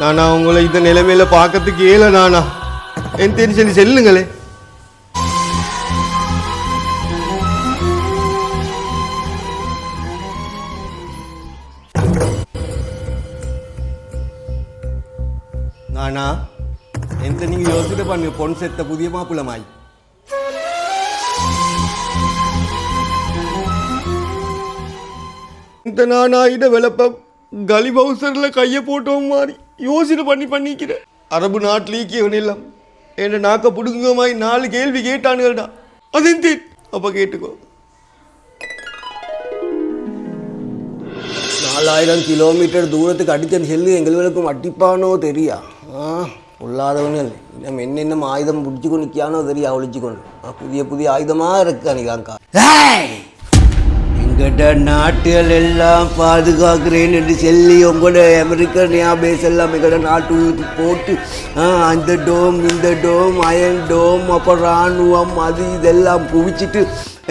நானா உங்களை இந்த நிலைமையில பார்க்கறதுக்கு ஏல நானா என் தெரிஞ்சு செல்லுங்களே. நானா எந்த நீங்க யோசிச்சுட்டு பண்ணுங்க பொன் செத்த புதிய மாப்பிளமாய். இந்த நானா இட விளப்ப கலி பவுசர்ல கையை போட்டோம் மாதிரி யோசனை பண்ணிக்கிறேன். அரபு நாட்டிலேயே இல்லை என்ன நாக்க பிடுங்க மாதிரி 4 கேள்வி கேட்டானுங்கள்டா. அதெந்த அப்ப கேட்டுக்கோ. 4000 கிலோமீட்டர் தூரத்துக்கு அடித்தன் செல்லு எங்களுக்கும் அடிப்பானோ தெரியா. பொல்லாதவனல் நம்ம என்னென்ன ஆயுதம் பிடிச்சிக்கொண்டு நிற்கானோ தெரியா. ஒழிச்சிக்கொண்டு புதிய ஆயுதமாக இருக்கு அன்னைக்காக்கா. எங்கள்கிட்ட நாட்டுகள் எல்லாம் பாதுகாக்கிறேன் என்று சொல்லி உங்களோட அமெரிக்கன் பேஸ் எல்லாம் எங்கள்ட நாட்டு போட்டு அந்த டோம் இந்த டோம் அயன் டோம் அப்புறம் இராணுவம் அது இதெல்லாம் குவிச்சிட்டு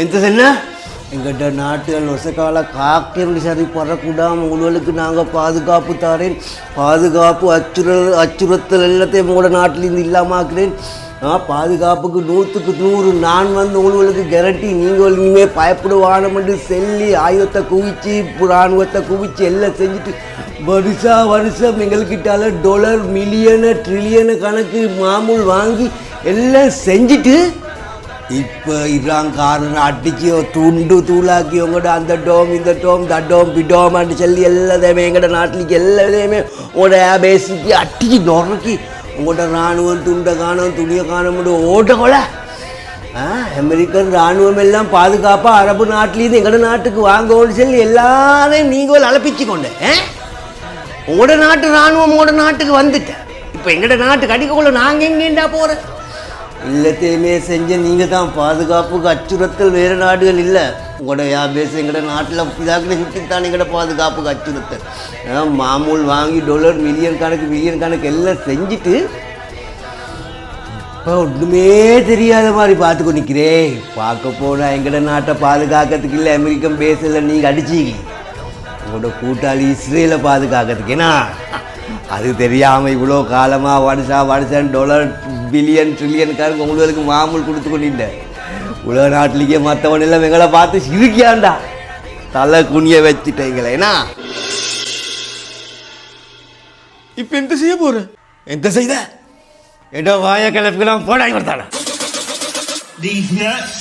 எந்த சொன்ன எங்கள்கிட்ட நாட்டுகள் வருஷக்கால காக்கிரண்டி சரி பறக்கூடாமல் உங்களுக்கு நாங்கள் பாதுகாப்பு தரேன். பாதுகாப்பு அச்சுறுத்தல் எல்லாத்தையும் உங்களோட நாட்டிலேருந்து இல்லாமாக்குறேன். பாதுகாப்புக்கு 100க்கு 100 நான் வந்து உங்களுக்கு கேரண்டி. நீங்கள் இனிமேல் பயப்படுவானமென்று சொல்லி ஆயுதத்தை குவிச்சு இராணுவத்தை குவிச்சு எல்லாம் செஞ்சுட்டு வருஷம் எங்கள்கிட்டால $, மில்லியனு ட்ரில்லியனு கணக்கு மாமூல் வாங்கி எல்லாம் செஞ்சுட்டு இப்போ இராங்காரன் அடிச்சு துண்டு தூளாக்கி உங்களோட அந்த டோம் இந்த டோம் தட்டோம் பிடோமான்னு சொல்லி எல்லாத்தையுமே எங்களோட நாட்டிലേക്ക് எல்லாத்தையுமே உங்களோட பேசிக்கு அடிச்சு நொறுக்கி உங்கள்கிட்ட இராணுவம் துண்டை காணும் துணியை காணும்னு ஓட்டக்கொலை. அமெரிக்கன் இராணுவம் எல்லாம் பாதுகாப்பாக அரபு நாட்டிலேருந்து எங்களோட நாட்டுக்கு வாங்கன்னு சொல்லி எல்லாரையும் நீங்கள் அழைப்பிச்சு கொண்டேன். உங்களோட நாட்டு இராணுவம் உங்களோட நாட்டுக்கு வந்துட்டேன். இப்போ எங்களோட நாட்டுக்கு அடிக்கக்குள்ள நாங்கள் எங்கேண்டா போகிறேன். எல்லாத்தையுமே செஞ்ச நீங்கள் தான் பாதுகாப்புக்கு அச்சுறுத்தல். வேறு நாடுகள் இல்லை. உங்களோட பேச எங்களோட நாட்டில் இதாக்கில் சுற்றித்தான் எங்களோட பாதுகாப்புக்கு அச்சுறுத்தல். மாமூல் வாங்கி $, மில்லியன் கணக்கு எல்லாம் செஞ்சுட்டு இப்போ ஒன்றுமே தெரியாத மாதிரி பார்த்துக்கோ நிற்கிறேன். பார்க்க போனால் எங்களோட நாட்டை பாதுகாக்கிறதுக்கு இல்லை அமெரிக்கன் பேஸில் நீங்கள் அடிச்சிங்க. உங்களோட கூட்டாளி இஸ்ரேலை பாதுகாக்கிறதுக்கு ஏன்னா அது தெரியாமல் இவ்வளோ காலமாக வருஷம் $, பில்லியன் ட்ரில்லியன் கணக்கு உங்களுக்கு மாமூல் கொடுத்து கொண்டிருந்தேன். உலக நாட்டிலேயே மற்றவன் எல்லாம் எங்களை பார்த்து சிரிக்கியாண்டா தலை குனிய வச்சுட்டீங்களேனா. இப்போ எந்த செய்ய போற எந்த செய்த ஏதோ வாய கிளப்புக்கெல்லாம் போடாங்க வரத்தாடா. These nuts